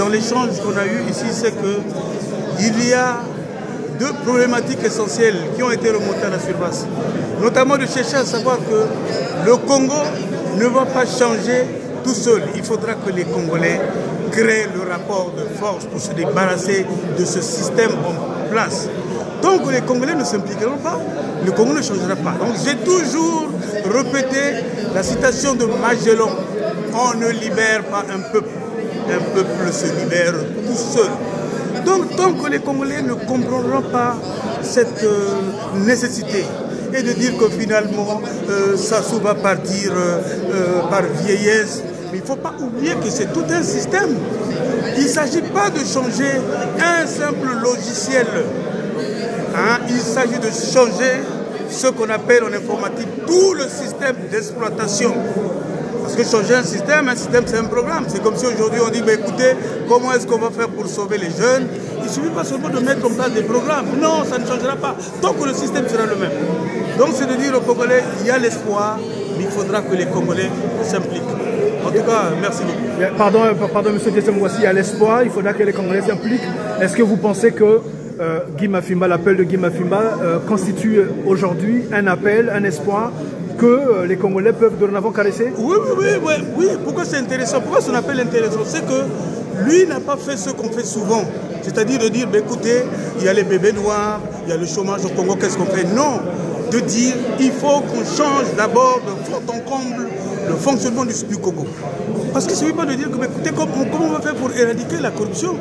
dans l'échange qu'on a eu ici, c'est qu'il y a deux problématiques essentielles qui ont été remontées à la surface. Notamment de chercher à savoir que le Congo ne va pas changer tout seul. Il faudra que les Congolais créent le rapport de force pour se débarrasser de ce système en place. Tant que les Congolais ne s'impliqueront pas, le Congo ne changera pas. Donc j'ai toujours répété la citation de Magellan. On ne libère pas un peuple se libère tout seul. Donc tant que les Congolais ne comprendront pas cette nécessité et de dire que finalement Sassou va partir par vieillesse, mais il ne faut pas oublier que c'est tout un système. Il ne s'agit pas de changer un simple logiciel. Il s'agit de changer ce qu'on appelle en informatique tout le système d'exploitation. Parce que changer un système c'est un programme. C'est comme si aujourd'hui on dit, bah, écoutez, comment est-ce qu'on va faire pour sauver les jeunes? Il ne suffit pas seulement de mettre en place des programmes. Non, ça ne changera pas, tant que le système sera le même. Donc c'est de dire aux Congolais, il y a l'espoir, mais il faudra que les Congolais s'impliquent. En tout cas, merci beaucoup. Pardon, M. Dietsem Ngwassi, il y a l'espoir, il faudra que les Congolais s'impliquent. Est-ce que vous pensez que Guy Mafimba, l'appel de Guy Mafimba constitue aujourd'hui un appel, un espoir que les Congolais peuvent dorénavant caresser? Oui. Pourquoi c'est intéressant? Pourquoi son appel est intéressant? C'est que lui n'a pas fait ce qu'on fait souvent. C'est-à-dire de dire, bah, écoutez, il y a les bébés noirs, il y a le chômage au Congo, qu'est-ce qu'on fait? Non, de dire, il faut qu'on change d'abord de fond en comble le fonctionnement du Congo. Parce qu'il ne suffit pas de dire, que, bah, écoutez, comment on va faire pour éradiquer la corruption?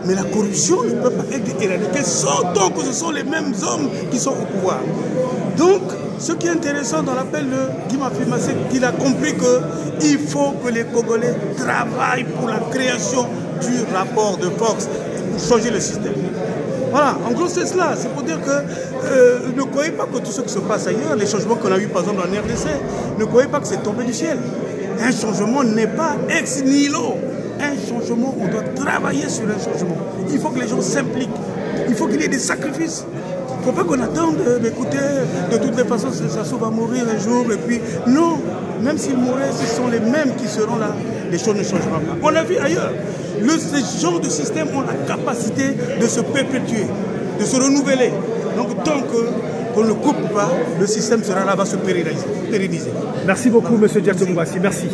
Mais la corruption ne peut pas être éradiquée tant que ce sont les mêmes hommes qui sont au pouvoir. Donc, ce qui est intéressant dans l'appel de Guy Mafimba, c'est qu'il a compris qu'il faut que les Congolais travaillent pour la création du rapport de force pour changer le système. Voilà, en gros c'est cela. C'est pour dire que ne croyez pas que tout ce qui se passe ailleurs, les changements qu'on a eu par exemple en RDC, ne croyez pas que c'est tombé du ciel. Un changement n'est pas ex nihilo. Un changement, on doit travailler sur un changement. Il faut que les gens s'impliquent. Il faut qu'il y ait des sacrifices. Il ne faut pas qu'on attende d'écouter, de toutes les façons, Sassou va mourir un jour, et puis non, même s'il mourait, ce sont les mêmes qui seront là, les choses ne changeront pas. On l'a vu ailleurs, ce genre de système ont la capacité de se perpétuer, de se renouveler. Donc tant qu'on ne coupe pas, le système sera là, va se pérenniser. Merci beaucoup, M. Dietsem Ngwassi. Merci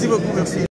beaucoup. Merci.